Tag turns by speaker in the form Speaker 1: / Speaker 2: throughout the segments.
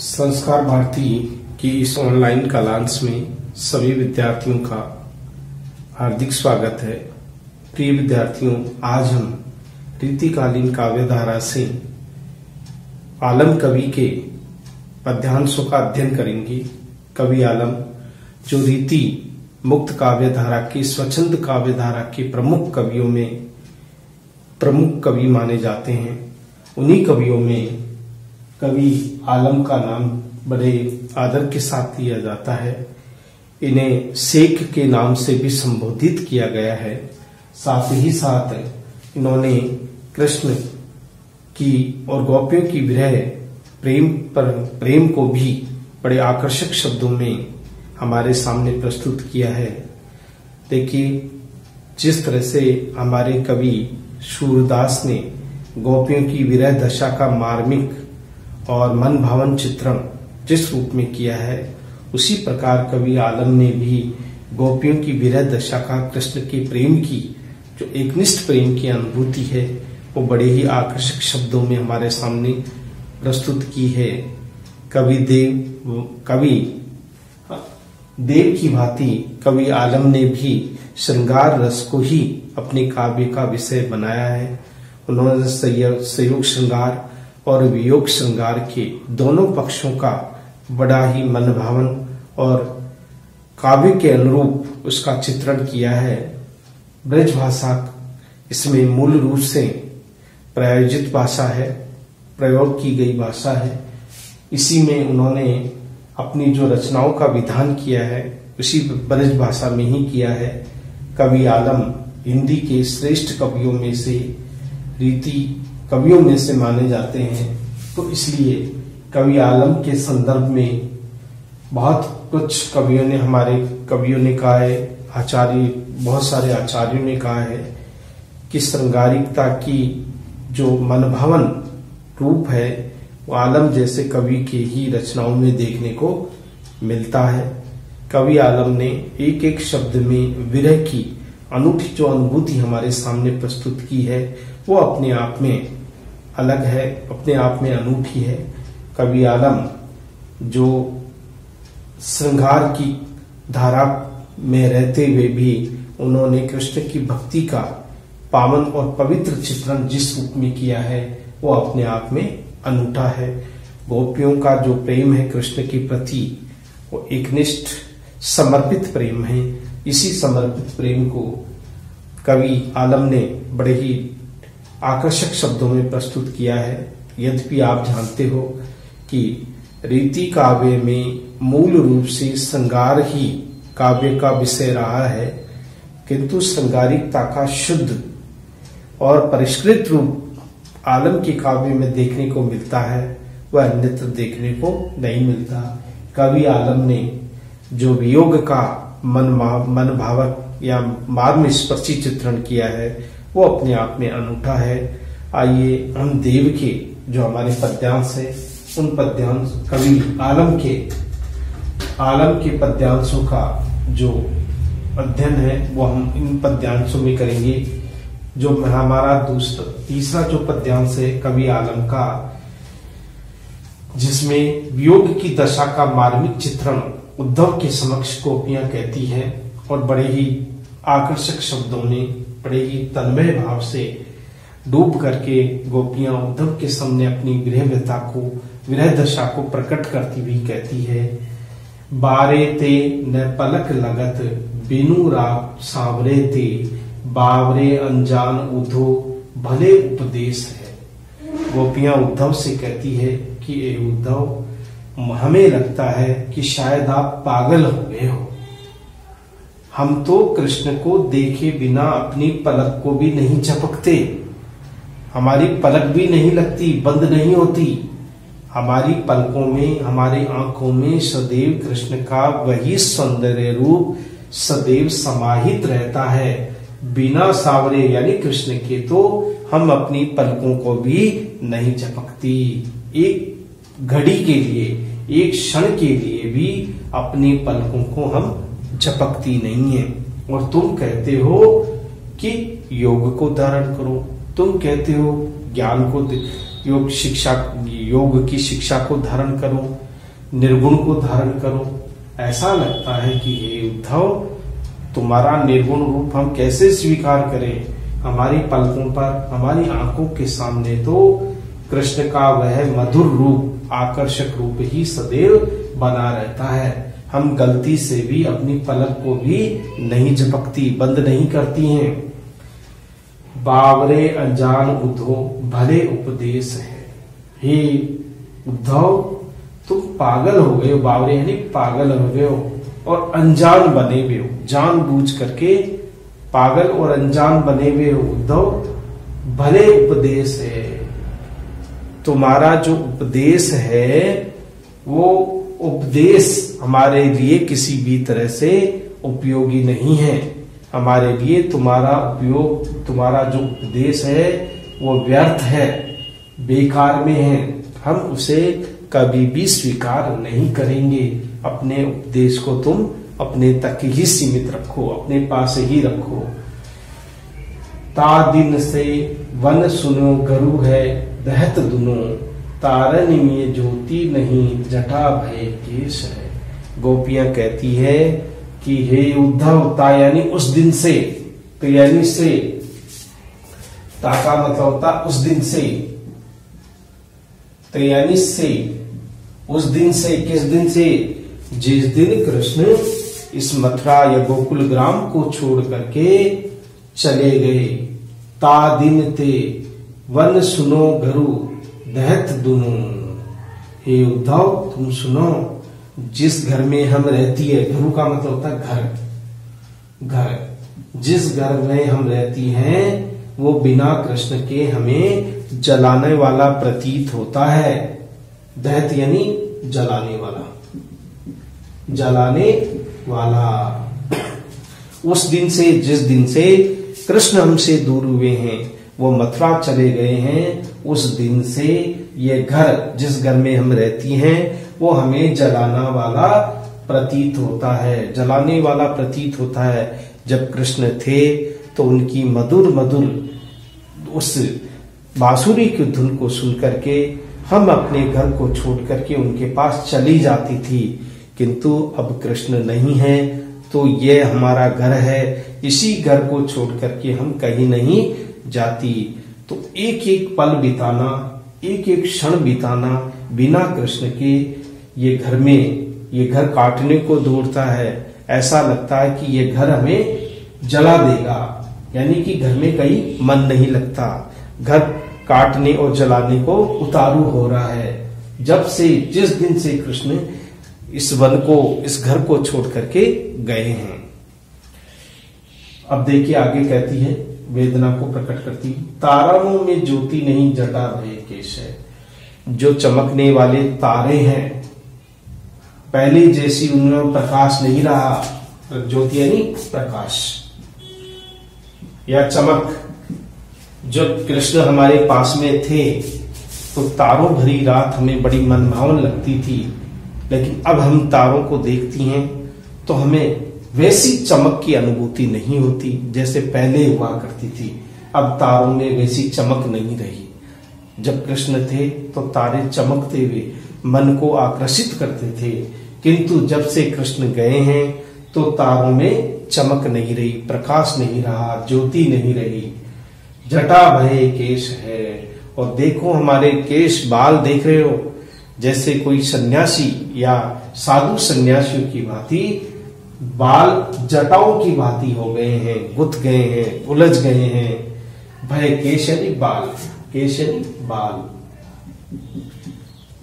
Speaker 1: संस्कार भारती की इस ऑनलाइन क्लास में सभी विद्यार्थियों का हार्दिक स्वागत है। प्रिय विद्यार्थियों, आज हम रीतिकालीन काव्य धारा से आलम कवि के पद्यांशों का अध्ययन करेंगे। कवि आलम जो रीति मुक्त काव्य धारा की स्वच्छंद काव्य धारा के प्रमुख कवियों में प्रमुख कवि माने जाते हैं। उन्हीं कवियों में कवि आलम का नाम बड़े आदर के साथ लिया जाता है। इन्हें शेख के नाम से भी संबोधित किया गया है। साथ ही साथ इन्होंने कृष्ण की और गोपियों की विरह प्रेम को भी बड़े आकर्षक शब्दों में हमारे सामने प्रस्तुत किया है। देखिए, जिस तरह से हमारे कवि सूरदास ने गोपियों की विरह दशा का मार्मिक और मन भावन चित्रण जिस रूप में किया है, उसी प्रकार कवि आलम ने भी गोपियों की विरह दशा का कृष्ण के प्रेम की जो एकनिष्ठ प्रेम की अनुभूति है वो बड़े ही आकर्षक शब्दों में हमारे सामने प्रस्तुत की है। कवि देव की भांति कवि आलम ने भी श्रृंगार रस को ही अपने काव्य का विषय बनाया है। उन्होंने संयोग श्रृंगार और वियोग श्रृंगार के दोनों पक्षों का बड़ा ही मनभावन और काव्य के अनुरूप उसका चित्रण किया है। ब्रज भाषा इसमें मूल रूप से प्रायोजित भाषा है, प्रयोग की गई भाषा है। इसी में उन्होंने अपनी जो रचनाओं का विधान किया है उसी ब्रज भाषा में ही किया है। कवि आलम हिंदी के श्रेष्ठ कवियों में से रीति कवियों में से माने जाते हैं। तो इसलिए कवि आलम के संदर्भ में बहुत कुछ हमारे कवियों ने कहा है। बहुत सारे आचार्यों ने कहा है कि श्रृंगारिकता की जो मनभावन रूप है वो आलम जैसे कवि के ही रचनाओं में देखने को मिलता है। कवि आलम ने एक एक शब्द में विरह की अनूठी जो अनुभूति हमारे सामने प्रस्तुत की है वो अपने आप में अलग है, अपने आप में अनूठी है। कवि आलम जो श्रृंगार की धारा में रहते हुए भी उन्होंने कृष्ण की भक्ति का पावन और पवित्र चित्रण जिस रूप में किया है वो अपने आप में अनूठा है। गोपियों का जो प्रेम है कृष्ण के प्रति वो एकनिष्ठ समर्पित प्रेम है। इसी समर्पित प्रेम को कवि आलम ने बड़े ही आकर्षक शब्दों में प्रस्तुत किया है। यद्यपि आप जानते हो कि रीति काव्य में मूल रूप से श्रृंगार ही काव्य का विषय रहा है, किंतु श्रृंगारिकता का शुद्ध और परिष्कृत रूप आलम के काव्य में देखने को मिलता है, वह अन्यत्र देखने को नहीं मिलता। कवि आलम ने जो वियोग का मन भावक या मार्म स्पर्शी चित्रण किया है वो अपने आप में अनूठा है। आइए हम देव के जो हमारे पद्यांश है उन पद्यांश कवि आलम के पद्यांशों का जो अध्ययन है वो हम इन पद्यांशों में करेंगे। जो हमारा तीसरा जो पद्यांश है कवि आलम का, जिसमें वियोग की दशा का मार्मिक चित्रण उद्धव के समक्ष गोपियां कहती है और बड़े ही आकर्षक शब्दों में बड़े ही तन्मय भाव से डूब करके गोपियां उद्धव के सामने अपनी विरह दशा को प्रकट करती हुई कहती है। बारे ते न पलक लगत बिनु राग सांवरे ते, बावरे अनजान उद्धव भले उपदेश है। गोपियां उद्धव से कहती है कि ए उद्धव, हमें लगता है कि शायद आप पागल हो गए हो। हम तो कृष्ण को देखे बिना अपनी पलक को भी नहीं झपकते, हमारी पलक भी नहीं लगती, बंद नहीं होती। हमारी पलकों में, हमारी आंखों में सदैव कृष्ण का वही सौंदर्य रूप सदैव समाहित रहता है। बिना सावरे यानी कृष्ण के तो हम अपनी पलकों को भी नहीं झपकती। एक घड़ी के लिए, एक क्षण के लिए भी अपनी पलकों को हम झपकती नहीं है। और तुम कहते हो कि योग को धारण करो, तुम कहते हो ज्ञान को योग की शिक्षा को धारण करो, निर्गुण को धारण करो। ऐसा लगता है कि हे उद्धव, तुम्हारा निर्गुण रूप हम कैसे स्वीकार करें? हमारी पलकों पर, हमारी आंखों के सामने तो कृष्ण का वह मधुर रूप, आकर्षक रूप ही सदैव बना रहता है। हम गलती से भी अपनी पलक को भी नहीं झपकती, बंद नहीं करती हैं। बावरे अनजान उद्धव भले उपदेश है। हे उद्धव, तुम पागल हो गए हो। बावरे यानी पागल हो गए हो और अनजान बने हुए हो, जानबूझ करके पागल और अनजान बने हुए हो उद्धव। भले उपदेश है, तुम्हारा जो उपदेश है वो उपदेश हमारे लिए किसी भी तरह से उपयोगी नहीं है। हमारे लिए तुम्हारा उपयोग, तुम्हारा जो उपदेश है वो व्यर्थ है, बेकार में है। हम उसे कभी भी स्वीकार नहीं करेंगे। अपने उपदेश को तुम अपने तक ही सीमित रखो, अपने पास ही रखो। ता दिन से वन सुनो गरु है दहत दुनो, तारन में ज्योति नहीं जटा भय केश है। गोपियां कहती है कि हे उद्धव, ता यानी उस दिन से, तो यानी से, ता का मतलब होता उस दिन से, तो यानी से, उस दिन से, किस दिन से? जिस दिन कृष्ण इस मथुरा या गोकुल ग्राम को छोड़ करके चले गए। ता दिन ते वन सुनो गरु दहत दुनो। हे उद्धव, तुम सुनो, जिस घर में हम रहती है, गुरु का मतलब होता है घर, घर, जिस घर में हम रहती हैं वो बिना कृष्ण के हमें जलाने वाला प्रतीत होता है। दहत यानी जलाने वाला, जलाने वाला। उस दिन से, जिस दिन से कृष्ण हमसे दूर हुए हैं, वो मथुरा चले गए हैं, उस दिन से ये घर, जिस घर में हम रहती हैं, वो हमें जलाना वाला प्रतीत होता है, जलाने वाला प्रतीत होता है। जब कृष्ण थे तो उनकी मधुर मधुर उस बांसुरी की धुन को सुन करके हम अपने घर को छोड़ करके उनके पास चली जाती थी, किंतु अब कृष्ण नहीं है तो ये हमारा घर है, इसी घर को छोड़ करके हम कहीं नहीं जाती। तो एक एक पल बिताना, एक एक क्षण बिताना बिना कृष्ण के, ये घर में, ये घर काटने को दौड़ता है। ऐसा लगता है कि ये घर हमें जला देगा, यानी कि घर में कहीं मन नहीं लगता। घर काटने और जलाने को उतारू हो रहा है। जब से, जिस दिन से कृष्ण इस वन को, इस घर को छोड़ करके गए हैं। अब देखिए आगे कहती है, वेदना को प्रकट करती, तारों में ज्योति नहीं जटा भय केश है। जो चमकने वाले तारे हैं, पहले जैसी उनमें प्रकाश नहीं रहा। ज्योति यानी प्रकाश या चमक। जब कृष्ण हमारे पास में थे तो तारों भरी रात हमें बड़ी मनभावन लगती थी, लेकिन अब हम तारों को देखती हैं तो हमें वैसी चमक की अनुभूति नहीं होती जैसे पहले हुआ करती थी। अब तारों में वैसी चमक नहीं रही। जब कृष्ण थे तो तारे चमकते हुए मन को आकर्षित करते थे, किंतु जब से कृष्ण गए हैं तो तारों में चमक नहीं रही, प्रकाश नहीं रहा, ज्योति नहीं रही। जटा भय केश है। और देखो हमारे केश, बाल देख रहे हो, जैसे कोई सन्यासी या साधु सन्यासियों की भांति बाल जटाओं की भांति हो गए हैं, गुथ गए हैं, उलझ गए हैं। भय केश यानी बाल, केश यानी बाल।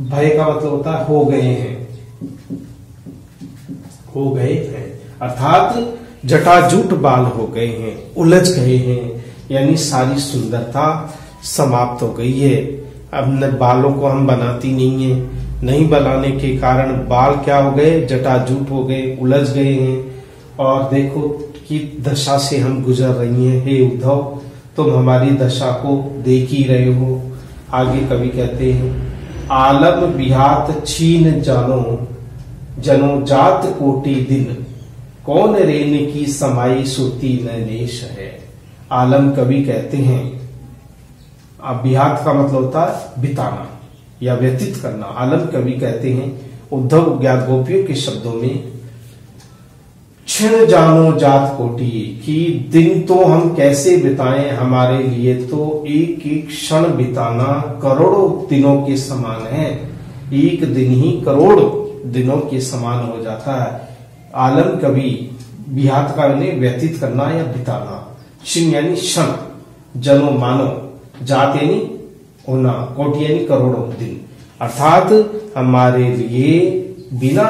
Speaker 1: भय का मतलब होता है हो गए हैं, हो गए हैं, अर्थात जटाजूट बाल हो गए हैं, उलझ गए हैं, यानी सारी सुंदरता समाप्त हो गई है। अब न बालों को हम बनाती नहीं है, नहीं बनाने के कारण बाल क्या हो गए, जटाजूट हो गए, उलझ गए हैं। और देखो कि दशा से हम गुजर रही हैं। हे उद्धव, तुम हमारी दशा को देख ही रहे हो। आगे कवि कहते हैं, आलम बिहात छीन जानो, जनो जात कोटि दिन, कौन रेन की समाई सुरती न लेश है। आलम कवि कहते हैं, बिहात का मतलब होता है बिताना या व्यतीत करना। आलम कवि कहते हैं, उद्धव गोपियों के शब्दों में, क्षण जानो जात कोटि, कि दिन तो हम कैसे बिताएं, हमारे लिए तो एक एक क्षण बिताना करोड़ों दिनों के समान है। एक दिन ही करोड़ दिनों के समान हो जाता है। आलम कभी बिहात का व्यतीत करना या बिताना। क्षण यानी क्षण, जनो मानो, जात यानी होना, कोटि यानी करोड़ों दिन। अर्थात हमारे लिए बिना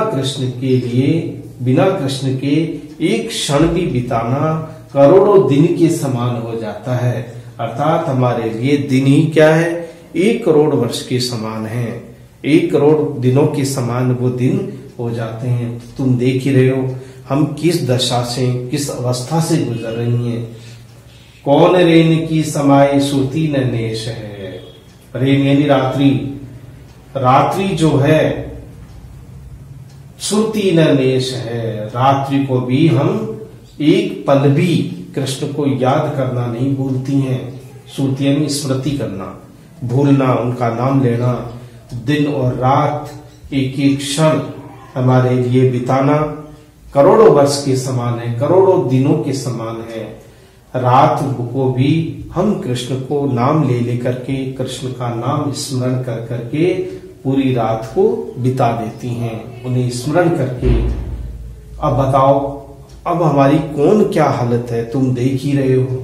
Speaker 1: कृष्ण के एक क्षण भी बिताना करोड़ों दिन के समान हो जाता है। अर्थात हमारे लिए दिन ही क्या है, 1 करोड़ वर्ष के समान है। 1 करोड़ दिनों के समान वो दिन हो जाते हैं। तुम देख ही रहे हो हम किस दशा से, किस अवस्था से गुजर रही हैं। कौन रेन की समाये सुरती न नेश है। रेन यानी रात्रि, रात्रि जो है सुरती न नेश है। रात्रि को भी हम एक पल भी कृष्ण को याद करना नहीं भूलती हैं। सुरती यानी स्मृति करना, भूलना, उनका नाम लेना। दिन और रात एक एक क्षण हमारे लिए बिताना करोड़ों वर्ष के समान है, करोड़ों दिनों के समान है। रात को भी हम कृष्ण को नाम ले लेकर के, कृष्ण का नाम स्मरण कर करके पूरी रात को बिता देती हैं, उन्हें स्मरण करके। अब बताओ, अब हमारी कौन क्या हालत है, तुम देख ही रहे हो।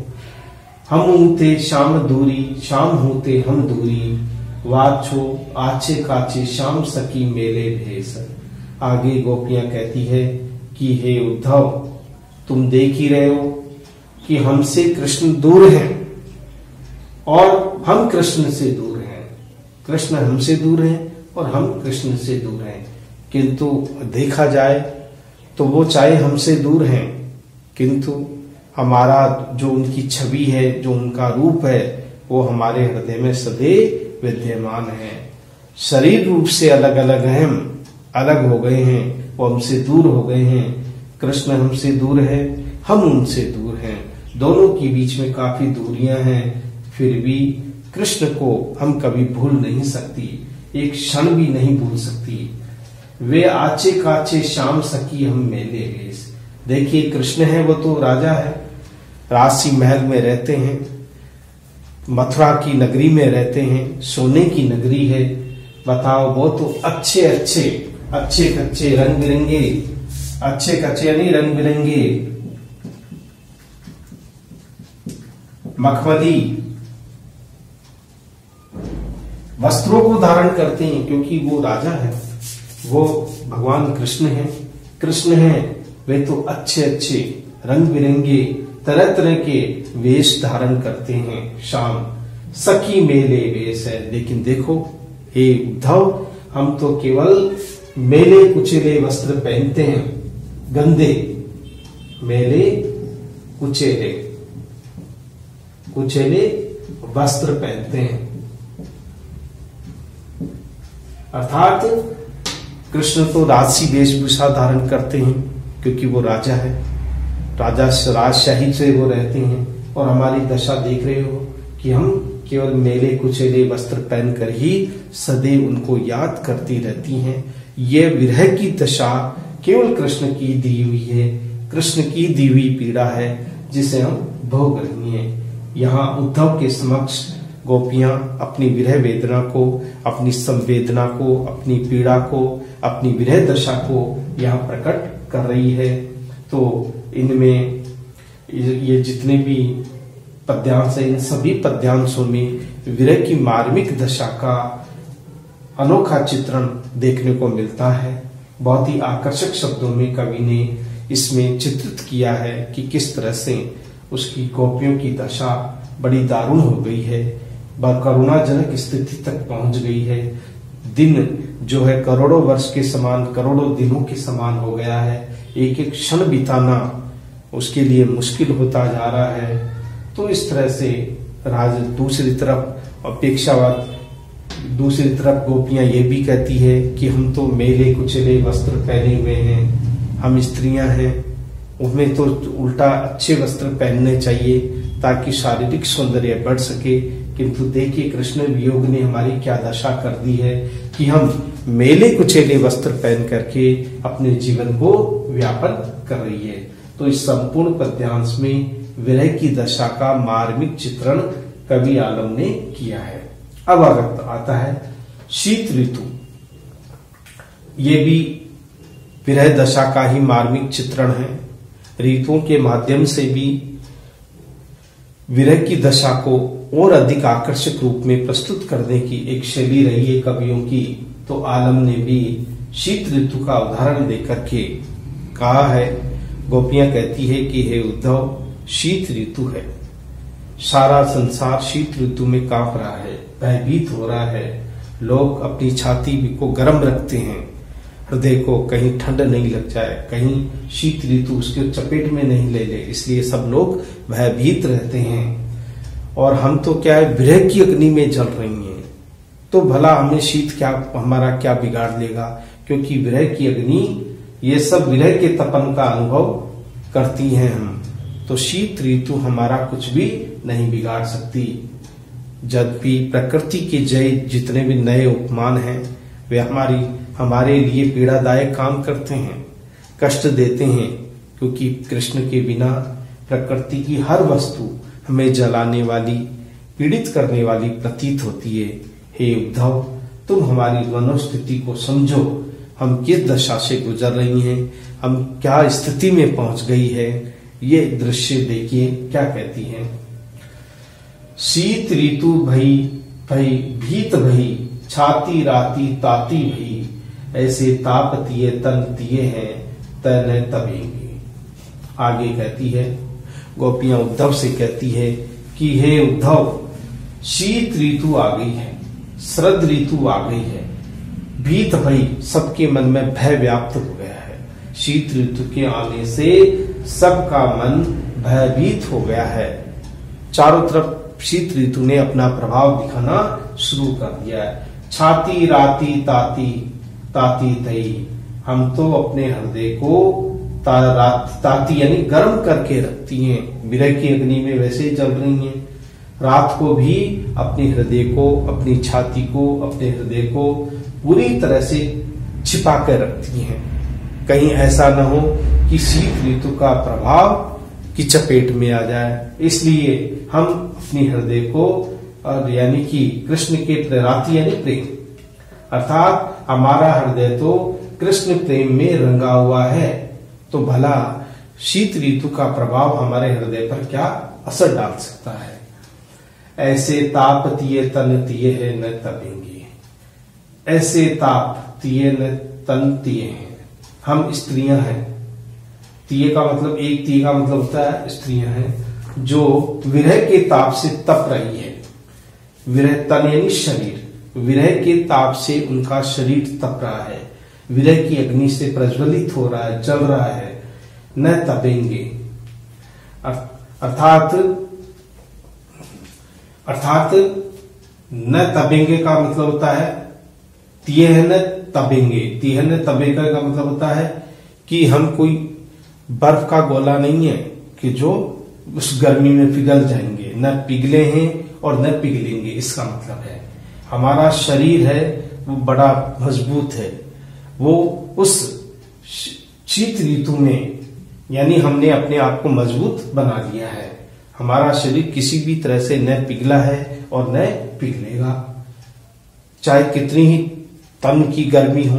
Speaker 1: हम होते शाम दूरी, शाम होते हम दूरी, वाछो आचे काचे शाम सकी मेले भेस। आगे गोपियां कहती है कि हे उद्धव, तुम देख ही रहे हो कि हमसे कृष्ण दूर हैं और हम कृष्ण से दूर हैं। कृष्ण हमसे दूर हैं और हम कृष्ण से दूर हैं। किंतु देखा जाए तो वो चाहे हमसे दूर हैं, किंतु हमारा जो उनकी छवि है, जो उनका रूप है, वो हमारे हृदय में सदैव विद्यमान है। शरीर रूप से अलग अलग हैं, अलग हो गए हैं, वो हमसे दूर हो गए हैं। कृष्ण हमसे दूर है, हम उनसे दूर हैं, दोनों के बीच में काफी दूरियां हैं। फिर भी कृष्ण को हम कभी भूल नहीं सकती, एक क्षण भी नहीं भूल सकती। वे आचे काचे शाम सकी हम मेले वेश। देखिए कृष्ण है, वो तो राजा है, राजसी महल में रहते हैं, मथुरा की नगरी में रहते हैं, सोने की नगरी है। बताओ, वो तो अच्छे कच्चे रंग बिरंगे, अच्छे कच्चे यानी रंग बिरंगे मखमली वस्त्रों को धारण करते हैं, क्योंकि वो राजा है, वो भगवान कृष्ण हैं। वे तो अच्छे रंग बिरंगे तरह तरह के वेश धारण करते हैं। शाम सखी मेले वेश है। लेकिन देखो हे उद्धव, हम तो केवल मेले कुचेले वस्त्र पहनते हैं, गंदे मेले कुचेले वस्त्र पहनते हैं। अर्थात कृष्ण तो राजसी वेशभूषा धारण करते हैं, क्योंकि वो राजा है, राजशाही से वो रहते हैं। और हमारी दशा देख रहे हो कि हम केवल मेले कुचेले वस्त्र पहनकर ही सदैव उनको याद करती रहती हैं। ये विरह की दशा केवल कृष्ण की दी हुई है, कृष्ण की दी हुई पीड़ा है, जिसे हम भोग रही हैं। यहाँ उद्धव के समक्ष गोपियां अपनी विरह वेदना को, अपनी संवेदना को, अपनी पीड़ा को, अपनी विरह दशा को यहाँ प्रकट कर रही है। तो इनमें ये जितने भी पद्यांश है, इन सभी पद्यांशों में विरह की मार्मिक दशा का अनोखा चित्रण देखने को मिलता है। बहुत ही आकर्षक शब्दों में कवि ने इसमें चित्रित किया है कि किस तरह से उसकी गोपियों की दशा बड़ी दारुण हो गई है, करुणाजनक स्थिति तक पहुंच गई है। दिन जो है करोड़ों वर्ष के समान, करोड़ों दिनों के समान हो गया है। एक एक क्षण बिताना उसके लिए मुश्किल होता जा रहा है। तो इस तरह से दूसरी तरफ अपेक्षावाद, दूसरी तरफ गोपियां ये भी कहती है कि हम तो मेले कुचले वस्त्र पहने हुए हैं, हम स्त्रियां हैं, उन्हें तो उल्टा अच्छे वस्त्र पहनने चाहिए ताकि शारीरिक सौंदर्य बढ़ सके। किंतु देखिए कृष्ण वियोग ने हमारी क्या दशा कर दी है कि हम मेले कुचेले वस्त्र पहन करके अपने जीवन को व्यापन कर रही है। तो इस संपूर्ण पद्यांश में विरह की दशा का मार्मिक चित्रण कवि आलम ने किया है। अब आता है शीत ऋतु। ये भी विरह दशा का ही मार्मिक चित्रण है। ऋतुओं के माध्यम से भी विरह की दशा को और अधिक आकर्षक रूप में प्रस्तुत करने की एक शैली रही है कवियों की। तो आलम ने भी शीत ऋतु का उदाहरण देकर के कहा है। गोपियां कहती है कि हे उद्धव, शीत ऋतु है, सारा संसार शीत ऋतु में कांप रहा है, भयभीत हो रहा है। लोग अपनी छाती को गर्म रखते हैं, हृदय को कहीं ठंड नहीं लग जाए, कहीं शीत ऋतु उसके चपेट में नहीं ले ले, इसलिए सब लोग भयभीत रहते हैं। और हम तो क्या है, विरह की अग्नि में जल रही हैं, तो भला हमें शीत क्या हमारा क्या बिगाड़ लेगा, क्योंकि विरह की अग्नि ये सब विरह के तपन का अनुभव करती हैं हम। तो शीत ऋतु हमारा कुछ भी नहीं बिगाड़ सकती। जब भी प्रकृति के जय जितने भी नए उपमान हैं वे हमारे लिए पीड़ादायक काम करते हैं, कष्ट देते हैं, क्योंकि कृष्ण के बिना प्रकृति की हर वस्तु हमें जलाने वाली, पीड़ित करने वाली प्रतीत होती है। हे उद्धव, तुम हमारी मनोस्थिति को समझो, हम किस दशा से गुजर रही हैं, हम क्या स्थिति में पहुंच गई है। ये दृश्य देखिए क्या कहती हैं। शीत ऋतु भई भई भीत भई, छाती राती ताती भई, ऐसे ताप तिये तन तिये हैं, तन तबेंगे। आगे कहती है, गोपियां उद्धव से कहती है कि हे उद्धव, शीत ऋतु आ गई है, शरद ऋतु आ गई है, भीत भई, सबके मन में भय व्याप्त हो गया है। शीत ऋतु के आने से सबका मन भयभीत हो गया है। चारों तरफ शीत ऋतु ने अपना प्रभाव दिखाना शुरू कर दिया है। छाती राती ताती ताती तई, हम तो अपने हृदय को ताती यानी गर्म करके रखती हैं, विरह की अग्नि में वैसे ही जल रही हैं। रात को भी अपने हृदय को, अपनी छाती को, अपने हृदय को पूरी तरह से छिपा कर रखती हैं, कहीं ऐसा न हो कि शीत ऋतु का प्रभाव की चपेट में आ जाए। इसलिए हम अपनी हृदय को, और यानी कि कृष्ण के राती यानी प्रेम, अर्थात हमारा हृदय तो कृष्ण प्रेम में रंगा हुआ है, तो भला शीत ऋतु का प्रभाव हमारे हृदय पर क्या असर डाल सकता है। ऐसे ताप तिये तन तिये है न तपेंगे, ऐसे ताप तिये न तन तिये हैं। हम स्त्रियां हैं, तिये का मतलब, एक तिये का मतलब होता है स्त्रियां हैं जो विरह के ताप से तप रही है। विरह तन यानी शरीर, विरह के ताप से उनका शरीर तप रहा है, विरह की अग्नि से प्रज्वलित हो रहा है, जल रहा है। न तपेंगे अर्थात न तपेंगे का मतलब होता है तियहन तपेंगे। तियहन तपेगा का मतलब होता है कि हम कोई बर्फ का गोला नहीं है कि जो उस गर्मी में पिघल जाएंगे, न पिघले हैं और न पिघलेंगे। इसका मतलब है हमारा शरीर है वो बड़ा मजबूत है, वो उस शीत ऋतु में यानी हमने अपने आप को मजबूत बना लिया है। हमारा शरीर किसी भी तरह से न पिघला है और न पिघलेगा। चाहे कितनी ही तन की गर्मी हो,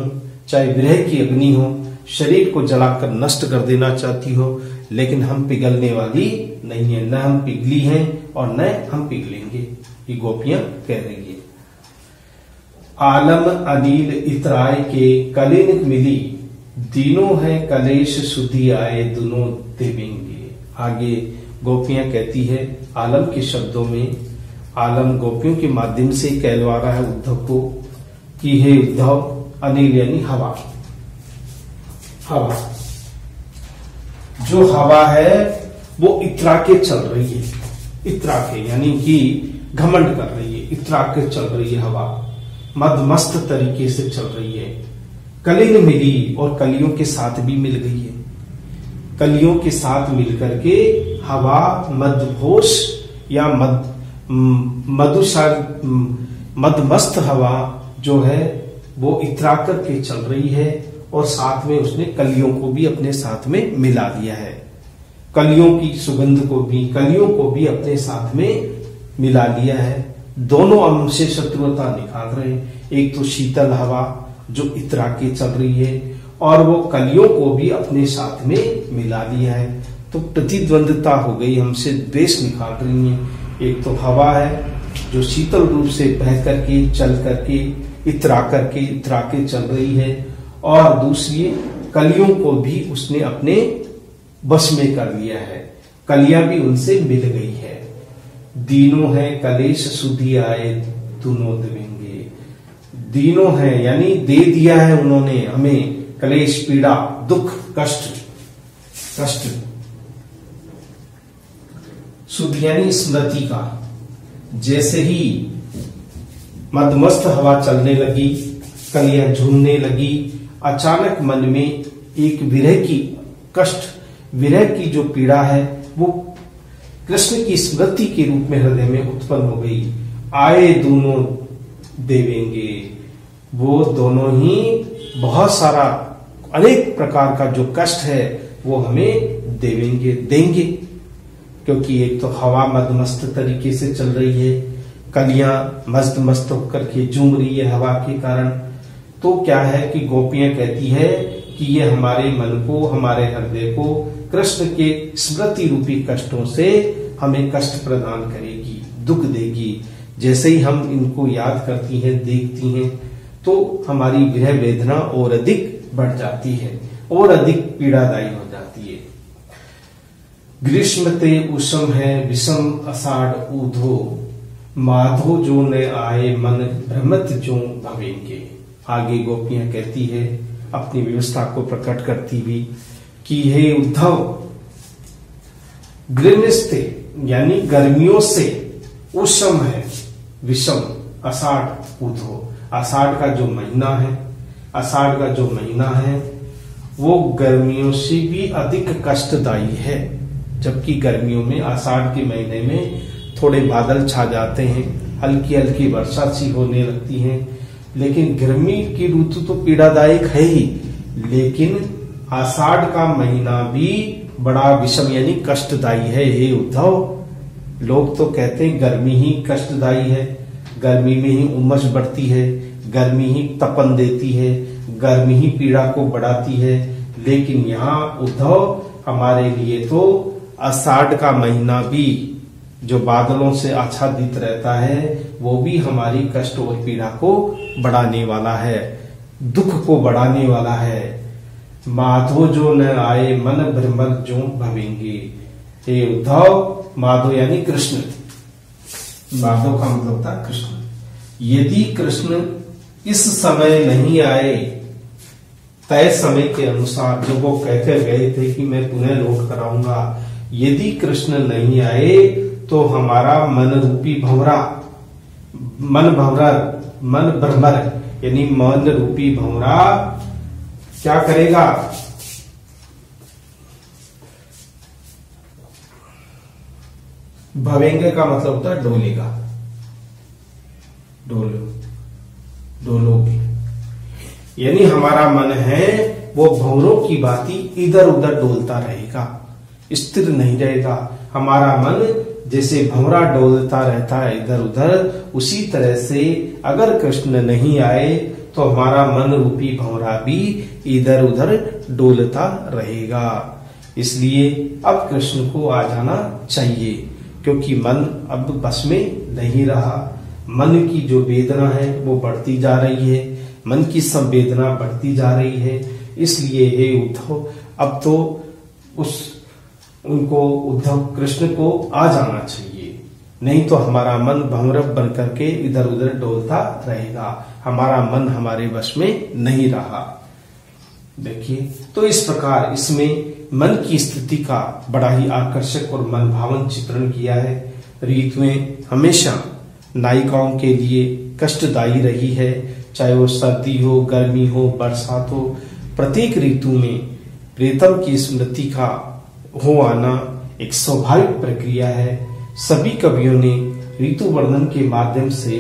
Speaker 1: चाहे विरह की अग्नि हो, शरीर को जलाकर नष्ट कर देना चाहती हो, लेकिन हम पिघलने वाली नहीं है। न हम पिघली हैं और न हम पिघलेंगे, ये गोपियां कह रही है। आलम अनिल इतराय के कलिन मिली, दिनों है कलेश सुधी आए, दोनों देवेंगे। आगे गोपियां कहती है आलम के शब्दों में, आलम गोपियों के माध्यम से कहलवा रहा है उद्धव को कि हे उद्धव, अनिल यानी हवा, हवा जो हवा है वो इतरा के चल रही है, इतरा के यानी कि घमंड कर रही है, इतरा के चल रही है हवा, मदमस्त तरीके से चल रही है। कलिन मिली और कलियों के साथ भी मिल गई है। कलियों के साथ मिलकर के हवा मदहोश या मदमस्त हवा जो है वो इतरा करके चल रही है और साथ में उसने कलियों को भी अपने साथ में मिला दिया है। कलियों की सुगंध को भी, कलियों को भी अपने साथ में मिला लिया है। दोनों अंश से शत्रुता निकाल रहे हैं। एक तो शीतल हवा जो इतरा के चल रही है और वो कलियों को भी अपने साथ में मिला लिया है। तो प्रतिद्वंदता हो गई, हमसे द्वेष निकाल रही है। एक तो हवा है जो शीतल रूप से बह करके चल करके इतरा के चल रही है और दूसरी कलियों को भी उसने अपने बस में कर लिया है। कलियां भी उनसे मिल गई है। दीनों है कलेश सुधी आए दोनों देवेंगे। दीनों है यानी दे दिया है उन्होंने हमें कलेश, पीड़ा, दुख, कष्ट। सुधी यानी स्मृति का। जैसे ही मदमस्त हवा चलने लगी, कलियां झूमने लगी, अचानक मन में एक विरह की कष्ट, विरह की जो पीड़ा है वो कृष्ण की स्मृति के रूप में हृदय में उत्पन्न हो गई। आए दोनों देवेंगे, वो दोनों ही बहुत सारा अनेक प्रकार का जो कष्ट है वो हमें देंगे। क्योंकि एक तो हवा मदमस्त तरीके से चल रही है, कलियां मस्त होकर के झूम रही है हवा के कारण। तो क्या है कि गोपियां कहती है कि ये हमारे मन को, हमारे हृदय को कृष्ण के स्मृति रूपी कष्टों से हमें कष्ट प्रदान करेगी, दुख देगी। जैसे ही हम इनको याद करती हैं, देखती हैं, तो हमारी विरह वेदना और अधिक बढ़ जाती है और अधिक पीड़ादायी हो जाती है। ग्रीष्म ते उषम है विषम आषाढ़ ऊधो, माधो जो न आए मन भ्रमत जो भवेंगे। आगे गोपियां कहती है अपनी व्यवस्था को प्रकट करती हुई कि हे उद्धव, ग्रीष्मस्ते यानी गर्मियों से, उषम है विषम, आषाढ़ ऊधो। आषाढ़ का जो महीना है, आषाढ़ का जो महीना है वो गर्मियों से भी अधिक कष्टदायी है। जबकि गर्मियों में, आषाढ़ के महीने में थोड़े बादल छा जाते हैं, हल्की हल्की वर्षा सी होने लगती है, लेकिन गर्मी की ऋतु तो पीड़ादायक है ही, लेकिन आषाढ़ का महीना भी बड़ा विषम यानी कष्टदायी है। हे उद्धव, लोग तो कहते हैं गर्मी ही कष्टदायी है, गर्मी में ही उमस बढ़ती है, गर्मी ही तपन देती है, गर्मी ही पीड़ा को बढ़ाती है। लेकिन यहाँ उद्धव हमारे लिए तो आषाढ़ का महीना भी जो बादलों से आच्छादित रहता है वो भी हमारी कष्ट और पीड़ा को बढ़ाने वाला है, दुख को बढ़ाने वाला है। माधो जो न आए मन भ्रमर जो भवेंगे। हे उद्धव, माधव यानी कृष्ण, माधव का मतलब था कृष्ण। यदि कृष्ण इस समय नहीं आए, तय समय के अनुसार जो वो कहकर गए थे कि मैं पुनः लौट कर आऊंगा, यदि कृष्ण नहीं आए तो हमारा मन रूपी भंवरा, मन भ्रमर यानी मन रूपी भंवरा क्या करेगा? भवेंगे का मतलब होता है डोलेगा, डोलोगे यानी हमारा मन है वो भंवरों की भांति इधर उधर डोलता रहेगा, स्थिर नहीं रहेगा। हमारा मन जैसे भंवरा डोलता रहता है इधर उधर, उसी तरह से अगर कृष्ण नहीं आए तो हमारा मन रूपी भंवरा भी इधर उधर डोलता रहेगा। इसलिए अब कृष्ण को आ जाना चाहिए, क्योंकि मन अब बस में नहीं रहा। मन की जो वेदना है वो बढ़ती जा रही है, मन की संवेदना बढ़ती जा रही है। इसलिए हे उद्धव, अब तो उनको उद्धव कृष्ण को आ जाना चाहिए, नहीं तो हमारा मन भंवरव बन करके इधर उधर डोलता रहेगा, हमारा मन हमारे वश में नहीं रहा। देखिए, तो इस प्रकार इसमें मन की स्थिति का बड़ा ही आकर्षक और मन भावन चित्रण किया है। ऋतुएं हमेशा नायिकाओं के लिए कष्टदायी रही है, चाहे वो सर्दी हो, गर्मी हो, बरसात हो। प्रत्येक ऋतु में प्रीतम की स्मृति का हो आना एक स्वाभाविक प्रक्रिया है। सभी कवियों ने ऋतु वर्णन के माध्यम से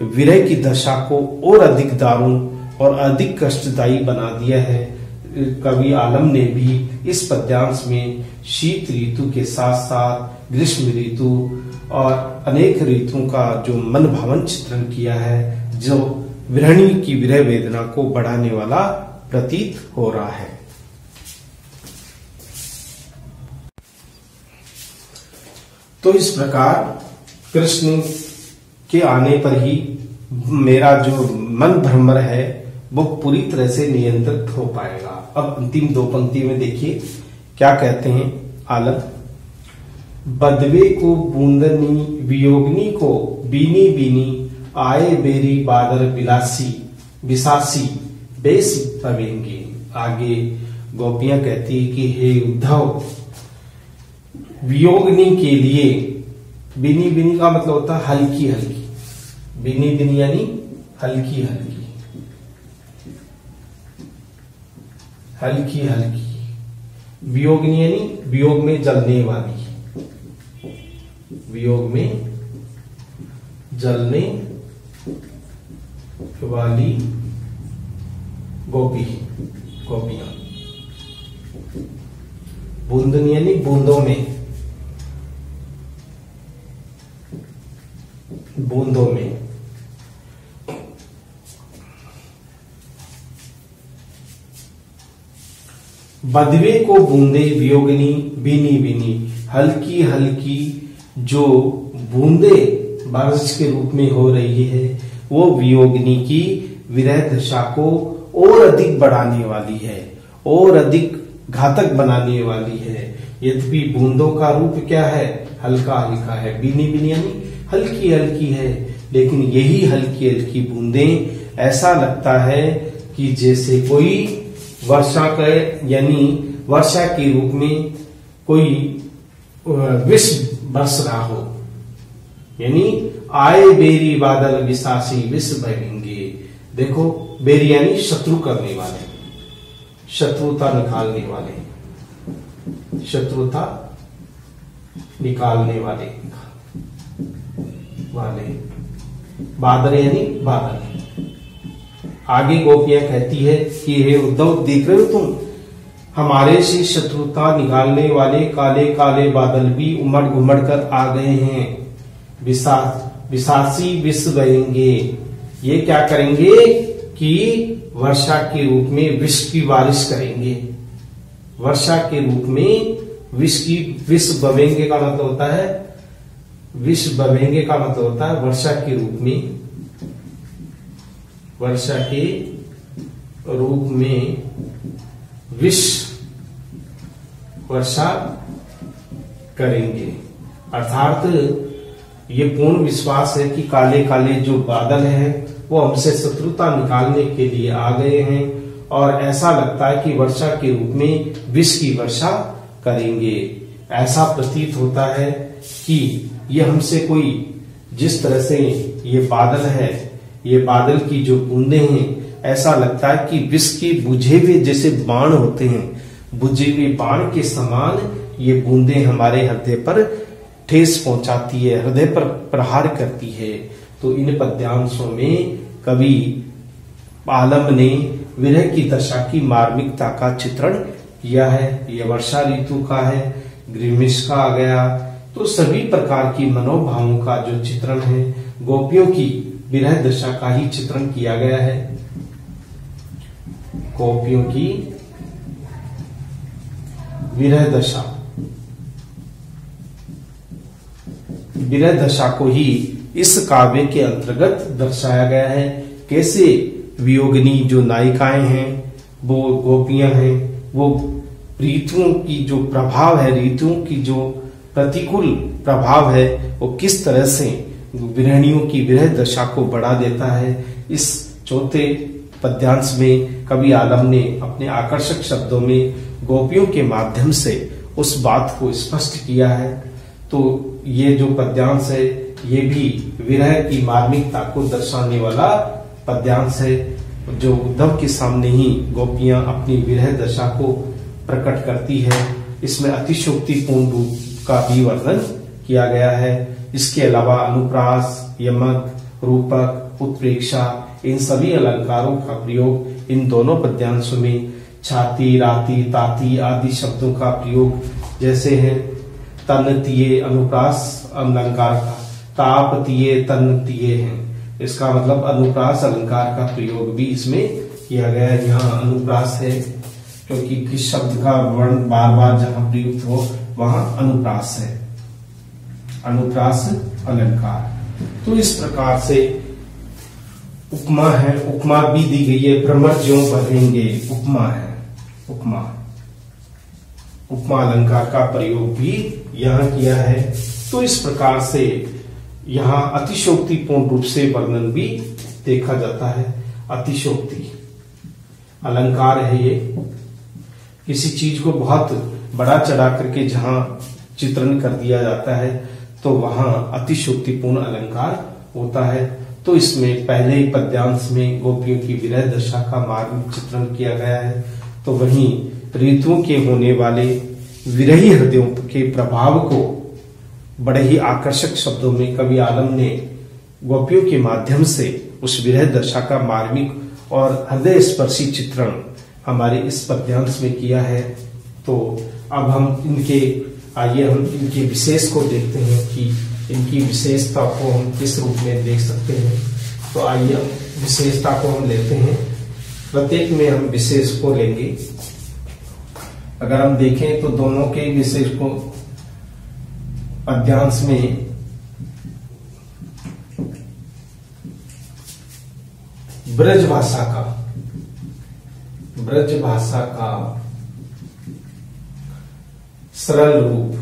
Speaker 1: विरह की दशा को और अधिक दारुण और अधिक कष्टदायी बना दिया है। कवि आलम ने भी इस पद्यांश में शीत ऋतु के साथ साथ ग्रीष्म ऋतु और अनेक ऋतुओं का जो मन भावन चित्रण किया है, जो विरहणी की विरह वेदना को बढ़ाने वाला प्रतीत हो रहा है। तो इस प्रकार कृष्ण के आने पर ही मेरा जो मन भ्रमर है वो पूरी तरह से नियंत्रित हो पाएगा। अब अंतिम दो पंक्ति में देखिए क्या कहते हैं आलम। बदवे को बूंदनी वियोगनी को बीनी बीनी आए बेरी बादल बिलासी बिसासी बेस पवेंगे। आगे गोपियां कहती है कि हे उद्धव, वियोगनी के लिए, बिनी बिनी का मतलब होता है हल्की हल्की, बिनी बिनी यानी हल्की हल्की, हल्की हल्की, वियोगनी यानी वियोग में जलने वाली, वियोग में जलने वाली गोपी, गोपियां। बूंदनी यानी बूंदों में, बूंदों में। बदवे को बूंदे वियोगनी बीनी बीनी, हल्की हल्की जो बूंदे बारिश के रूप में हो रही है वो वियोगनी की विरह दशा को और अधिक बढ़ाने वाली है, और अधिक घातक बनाने वाली है। यद्यपि बूंदों का रूप क्या है, हल्का हल्का है, बीनी बीनी यानी हल्की हल्की है, लेकिन यही हल्की हल्की बूंदें ऐसा लगता है कि जैसे कोई वर्षा का यानी वर्षा के रूप में कोई विष बरस रहा हो, यानी आए बेरी बादल विसासी विष बहेंगे। देखो बेरी यानी शत्रु करने वाले, शत्रुता निकालने वाले, शत्रुता निकालने वाले वाले, बादल यानी बादल। आगे गोपियां कहती है कि हे उद्धव, देख रहे हो तुम, हमारे से शत्रुता निकालने वाले काले काले बादल भी उमड़ घुमड़ कर आ गए हैं। विसासी विष बहेंगे, ये क्या करेंगे कि वर्षा के रूप में विष की बारिश करेंगे। वर्षा के रूप में विष बहेंगे का मतलब होता है, विष बहेंगे का मतलब होता है वर्षा के रूप में, वर्षा के रूप में विष वर्षा करेंगे। अर्थात ये पूर्ण विश्वास है कि काले काले जो बादल हैं वो हमसे शत्रुता निकालने के लिए आ गए हैं, और ऐसा लगता है कि वर्षा के रूप में विष की वर्षा करेंगे। ऐसा प्रतीत होता है कि ये हमसे कोई, जिस तरह से ये बादल है, ये बादल की जो बूंदे हैं, ऐसा लगता है कि विष के बुझे हुए जैसे बाण होते हैं, बुझे हुए बाण के समान ये बूंदे हमारे हृदय पर ठेस पहुंचाती है, हृदय पर प्रहार करती है। तो इन पद्यांशों में कवि आलम ने विरह की दशा की मार्मिकता का चित्रण किया है। यह वर्षा ऋतु का है, ग्रीष्म का आ गया, तो सभी प्रकार की मनोभावों का जो चित्रण है, गोपियों की विरह दशा का ही चित्रण किया गया है। गोपियों की विरह दशा, विरह दशा को ही इस काव्य के अंतर्गत दर्शाया गया है। कैसे वियोगिनी जो नायिकाएं हैं, वो गोपियां हैं, वो ऋतुओं की जो प्रभाव है, ऋतुओं की जो प्रतिकूल प्रभाव है, वो किस तरह से विरहणियों की विरह दशा को बढ़ा देता है। इस चौथे पद्यांश में कवि आलम ने अपने आकर्षक शब्दों में गोपियों के माध्यम से उस बात को स्पष्ट किया है। तो ये जो पद्यांश है ये भी विरह की मार्मिकता को दर्शाने वाला पद्यांश है, जो उद्धव के सामने ही गोपियां अपनी विरह दशा को प्रकट करती है। इसमें अतिशोक्तिपूर्ण रूप का भी वर्णन किया गया है। इसके अलावा अनुप्रास, यमक, रूपक, उत्प्रेक्षा इन सभी अलंकारों का प्रयोग इन दोनों पद्यांशों में छाती, राती, ताती आदि शब्दों का प्रयोग जैसे है तन तिये अनुप्रास अलंकार का ताप तिये तन तिये है। इसका मतलब अनुप्रास अलंकार का प्रयोग भी इसमें किया गया है। यहाँ अनुप्रास है क्योंकि किस शब्द का वर्ण बार बार जहां प्रयुक्त हो वहां अनुप्रास है, अनुप्रास अलंकार। तो इस प्रकार से उपमा है, उपमा भी दी गई है, भ्रमर ज्यों भरेंगे उपमा है, उपमा उपमा अलंकार का प्रयोग भी यहां किया है। तो इस प्रकार से यहां अतिशोक्तिपूर्ण रूप से वर्णन भी देखा जाता है। अतिशोक्ति अलंकार है ये, किसी चीज को बहुत बड़ा चढ़ा करके जहां चित्रण कर दिया जाता है तो वहां अतिशोक्तिपूर्ण अलंकार होता है। तो इसमें पहले ही पद्यांश में गोपियों की विरह दशा का मार्मिक चित्रण किया गया है, तो वहीं ऋतुओं के होने वाले विरही हृदयों के प्रभाव को बड़े ही आकर्षक शब्दों में कवि आलम ने गोपियों के माध्यम से उस विरह दशा का मार्मिक और हृदय स्पर्शी चित्रण हमारे इस पद्यांश में किया है। तो अब हम आइए हम इनके विशेष को देखते हैं कि इनकी विशेषता को हम किस रूप में देख सकते हैं। तो आइए हम विशेषता को हम लेते हैं, प्रत्येक में हम विशेष को लेंगे। अगर हम देखें तो दोनों के विशेष को पद्यांश में ब्रज भाषा का सरल रूप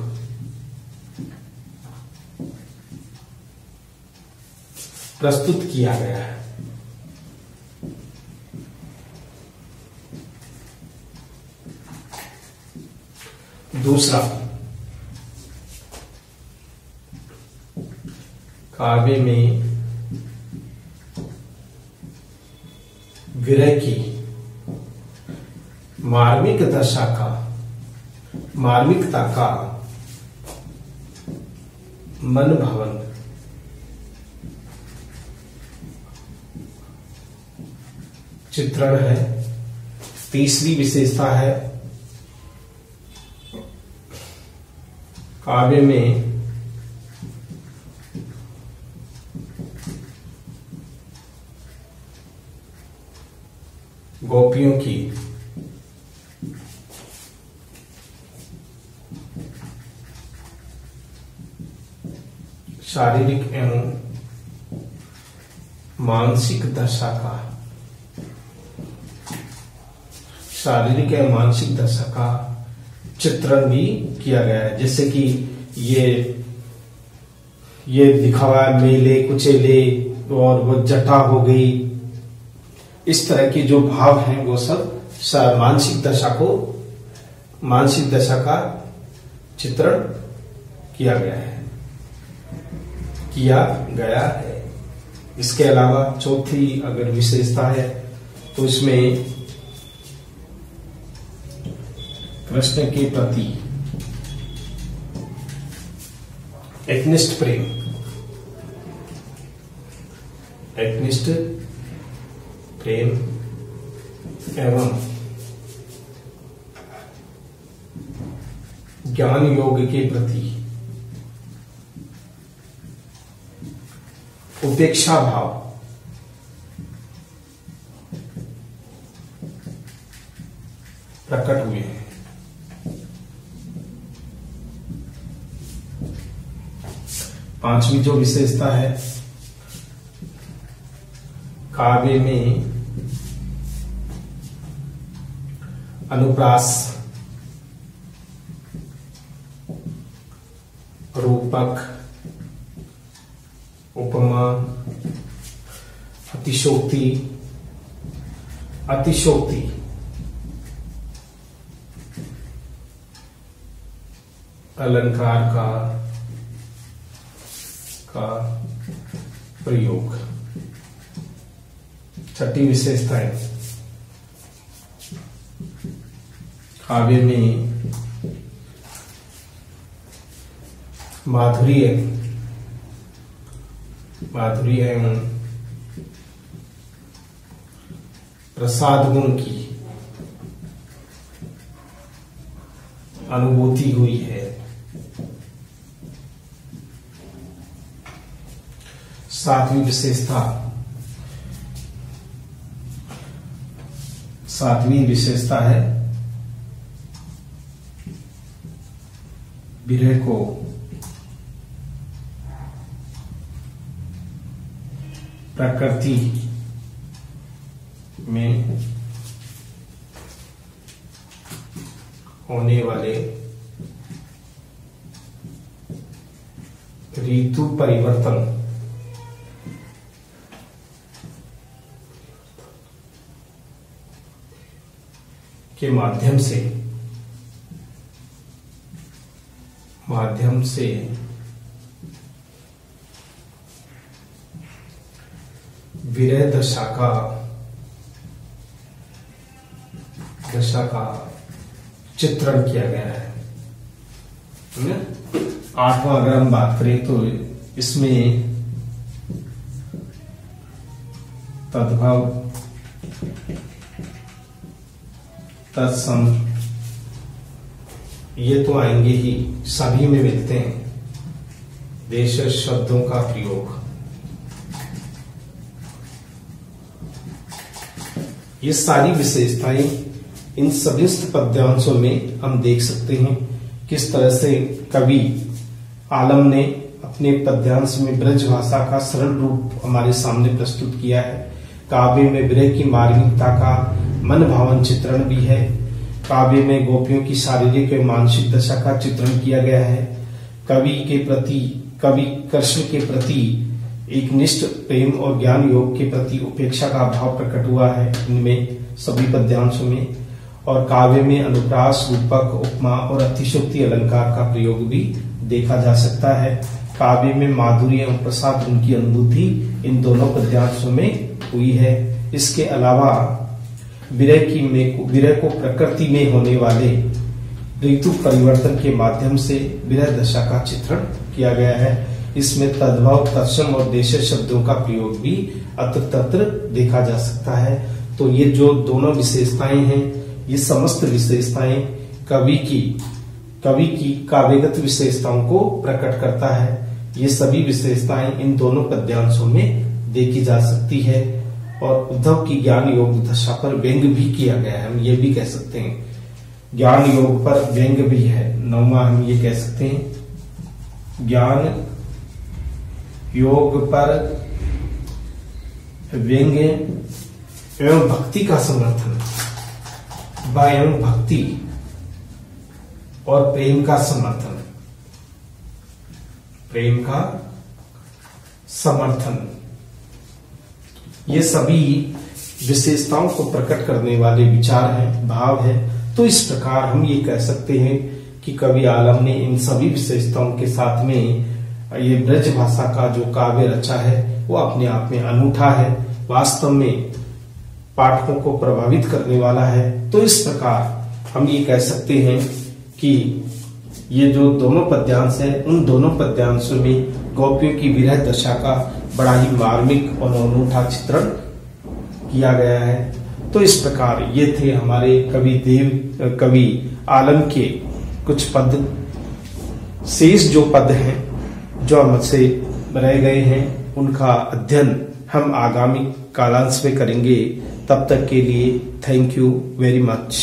Speaker 1: प्रस्तुत किया गया है। दूसरा, काव्य में विरह की मार्मिक दशा का, मार्मिकता का मन भवन चित्रण है। तीसरी विशेषता है काव्य में गोपियों की शारीरिक एवं मानसिक दशा का, शारीरिक एवं मानसिक दशा का चित्रण भी किया गया है। जैसे कि ये दिखा हुआ है मेले कुचेले और वो जटा हो गई, इस तरह के जो भाव हैं वो सब मानसिक दशा का चित्रण किया गया है। इसके अलावा चौथी अगर विशेषता है तो इसमें कृष्ण के प्रति एकनिष्ठ प्रेम, एकनिष्ठ प्रेम एवं ज्ञान योग के प्रति उपेक्षा भाव प्रकट हुए हैं। पांचवी जो विशेषता है, काव्य में अनुप्रास, रूपक, उपमा, अतिशोक्ति अलंकार का प्रयोग। छठी विशेषता है काव्य में माधुर्य एवं प्रसाद गुण की अनुभूति हुई है। सातवीं विशेषता है विरह को प्रकृति में होने वाले ऋतु परिवर्तन के माध्यम से विरह दशा का चित्रण किया गया है। 8वां अगर हम बात करें तो इसमें तद्भव, तत्सम ये तो आएंगे ही, सभी में मिलते हैं। देश शब्दों का प्रयोग, ये सारी विशेषताएं इन सभी पद्यांशों में हम देख सकते हैं। किस तरह से कवि आलम ने अपने पद्यांश में ब्रज भाषा का सरल रूप हमारे सामने प्रस्तुत किया है। काव्य में विरह की मार्मिकता का मन भावन चित्रण भी है। काव्य में गोपियों की शारीरिक और मानसिक दशा का चित्रण किया गया है। कवि कृष्ण के प्रति एक निष्ठ प्रेम और ज्ञान योग के प्रति उपेक्षा का भाव प्रकट हुआ है इनमें सभी पद्यांशों में। और काव्य में अनुप्रास, रूपक, उपमा और अतिशयोक्ति अलंकार का प्रयोग भी देखा जा सकता है। काव्य में माधुर्य एवं प्रसाद उनकी अनुभूति इन दोनों पद्यांशों में हुई है। इसके अलावा विरह को प्रकृति में होने वाले ऋतु परिवर्तन के माध्यम से विरह दशा का चित्रण किया गया है। इसमें तद्भव, तत्सम और देश शब्दों का प्रयोग भी अत्र तत्र देखा जा सकता है। तो ये जो दोनों विशेषताएं हैं, ये समस्त विशेषताएं कवि की काव्यगत विशेषताओं को प्रकट करता है। ये सभी विशेषताएं इन दोनों पद्यांशों में देखी जा सकती है। और उद्धव की ज्ञान योग दशा पर व्यंग भी किया गया है, हम ये भी कह सकते हैं। ज्ञान योग पर व्यंग भी है। 9वां हम ये कह सकते हैं ज्ञान योग पर व्यंग एवं भक्ति का समर्थन, एवं भक्ति और प्रेम का समर्थन, ये सभी विशेषताओं को प्रकट करने वाले विचार हैं, भाव है। तो इस प्रकार हम ये कह सकते हैं कि कवि आलम ने इन सभी विशेषताओं के साथ में ये ब्रज भाषा का जो काव्य रचा है वो अपने आप में अनूठा है, वास्तव में पाठकों को प्रभावित करने वाला है। तो इस प्रकार हम ये कह सकते हैं कि ये जो दोनों पद्यांश हैं, उन दोनों पद्यांशों में गोपियों की विरह दशा का बड़ा ही मार्मिक और अनूठा चित्रण किया गया है। तो इस प्रकार ये थे हमारे कवि आलम के कुछ पद। शेष जो पद हैं जो हमसे रह गए हैं, उनका अध्ययन हम आगामी कालांश में करेंगे। तब तक के लिए थैंक यू वेरी मच।